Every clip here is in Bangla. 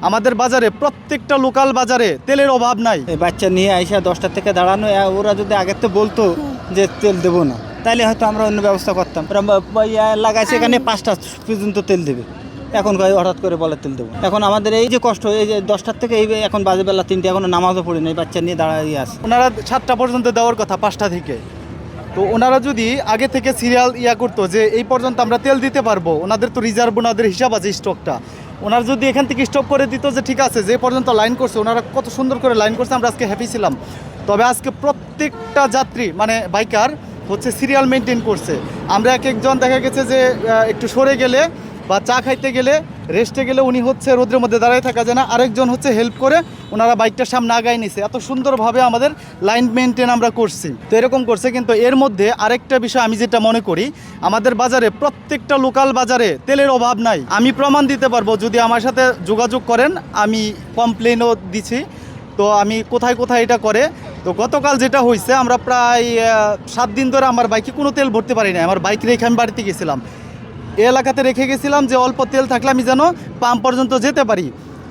আমাদের বাজারে প্রত্যেকটা লোকাল বাজারে তেলের অভাব নাই। এই বাচ্চা নিয়ে আইসা 10টা থেকে দাঁড়ানো, ওরা যদি আগের তো বলতো যে তেল দেবো না, তাইলে হয়তো আমরা অন্য ব্যবস্থা করতাম। লাগাইছে এখানে 5টা পর্যন্ত তেল দেবে, এখন হঠাৎ করে বলে তেল দেবো। এখন আমাদের এই যে কষ্ট, এই যে 10টার থেকে এই এখন বাজে বেলা 3টে, এখনো নামাজও পড়ি না, এই বাচ্চা নিয়ে দাঁড়িয়ে আছে। ওনারা 7টা পর্যন্ত দেওয়ার কথা 5টা থেকে। তো ওনারা যদি আগে থেকে সিরিয়াল করতো যে এই পর্যন্ত আমরা তেল দিতে পারবো, ওনাদের তো রিজার্ভ, ওনাদের হিসাব আছে স্টকটা, ওনারা যদি এখান থেকে স্টপ করে দিত যে ঠিক আছে যে পর্যন্ত লাইন করছে, ওনারা কত সুন্দর করে লাইন করছে, আমরা আজকে হ্যাপি ছিলাম। তবে আজকে প্রত্যেকটা যাত্রী মানে বাইকার হচ্ছে সিরিয়াল মেনটেন করছে। আমরা এক একজন দেখা গেছে যে একটু সরে গেলে বা চা খাইতে গেলে, রেস্টে গেলে উনি হচ্ছে রোদের মধ্যে দাঁড়িয়ে থাকা যায় না, আরেকজন হচ্ছে হেল্প করে ওনারা বাইকটার সামনে আগায় নিছে। এত সুন্দরভাবে আমাদের লাইন মেনটেন আমরা করছি। তো এরকম করছে। কিন্তু এর মধ্যে আরেকটা বিষয় আমি যেটা মনে করি, আমাদের বাজারে প্রত্যেকটা লোকাল বাজারে তেলের অভাব নাই। আমি প্রমাণ দিতে পারবো, যদি আমার সাথে যোগাযোগ করেন, আমি কমপ্লেনও দিছি। তো আমি কোথায় কোথায় এটা করে, তো গতকাল যেটা হয়েছে, আমরা প্রায় 7 দিন ধরে আমার বাইকে কোনো তেল ভরতে পারি না। আমার বাইক রেখে আমি বাড়িতে গেছিলাম, এই এলাকাতে রেখে গেছিলাম যে অল্প তেল থাকলে আমি যেন পাম্প পর্যন্ত যেতে পারি।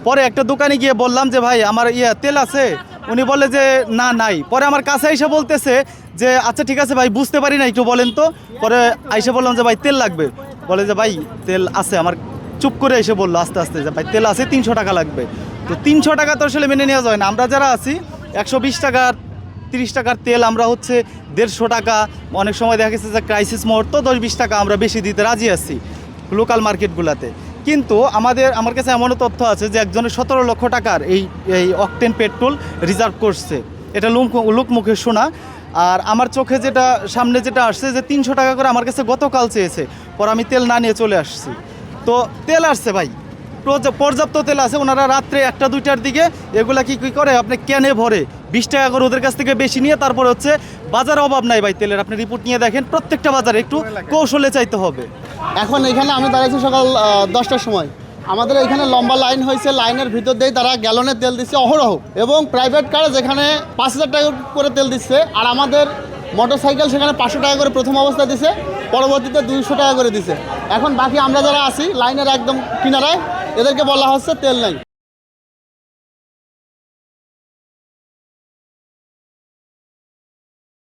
পরে একটা দোকানে গিয়ে বললাম যে ভাই আমার তেল আছে, উনি বলে যে না নাই। পরে আমার কাছে এসে বলতেছে যে আচ্ছা ঠিক আছে ভাই, বুঝতে পারি না, একটু বলেন তো। পরে আইসে বললাম যে ভাই তেল লাগবে, বলে যে ভাই তেল আছে। আমার চুপ করে এসে বললো আস্তে আস্তে যে ভাই তেল আছে, 300 টাকা লাগবে। তো 300 টাকা তো আসলে মেনে নেওয়া যায় না। আমরা যারা আছি 120 টাকার 30 টাকার তেল আমরা হচ্ছে 150 টাকা, অনেক সময় দেখা গেছে যে ক্রাইসিস মুহূর্ত 10-20 টাকা আমরা বেশি দিতে রাজি আছি লোকাল মার্কেটগুলোতে। কিন্তু আমার কাছে এমনও তথ্য আছে যে একজনের 17 লক্ষ টাকার এই অকটেন পেট্রোল রিজার্ভ করছে। এটা লোকমুখে শোনা। আর আমার চোখে যেটা সামনে যেটা আসছে যে 300 টাকা করে আমার কাছে গতকাল চেয়েছে। পর আমি তেল না নিয়ে চলে আসছি। তো তেল আসছে ভাই, পর্যাপ্ত তেল আছে। ওনারা রাত্রে 1টা-2টার দিকে এগুলা কি করে আপনি ক্যানে ভরে 20 টাকা করে ওদের কাছ থেকে বেশি নিয়ে, তারপরে হচ্ছে বাজারে অভাব নাই ভাই তেলের। আপনি রিপোর্ট নিয়ে দেখেন, প্রত্যেকটা বাজারে একটু কৌশলে চাইতে হবে। এখন এখানে আমি দাঁড়িয়েছি সকাল 10টার সময়। আমাদের এখানে লম্বা লাইন হয়েছে, লাইনের ভিতর দিয়ে তারা গ্যালনে তেল দিচ্ছে অহরহ, এবং প্রাইভেট কারে যেখানে 5000 টাকা করে তেল দিচ্ছে, আর আমাদের মোটরসাইকেল সেখানে 500 টাকা করে প্রথম অবস্থায় দিছে, পরবর্তীতে 200 টাকা করে দিছে। এখন বাকি আমরা যারা আছি লাইনের একদম কিনারায়, এদেরকে বলা হচ্ছে তেল নাই।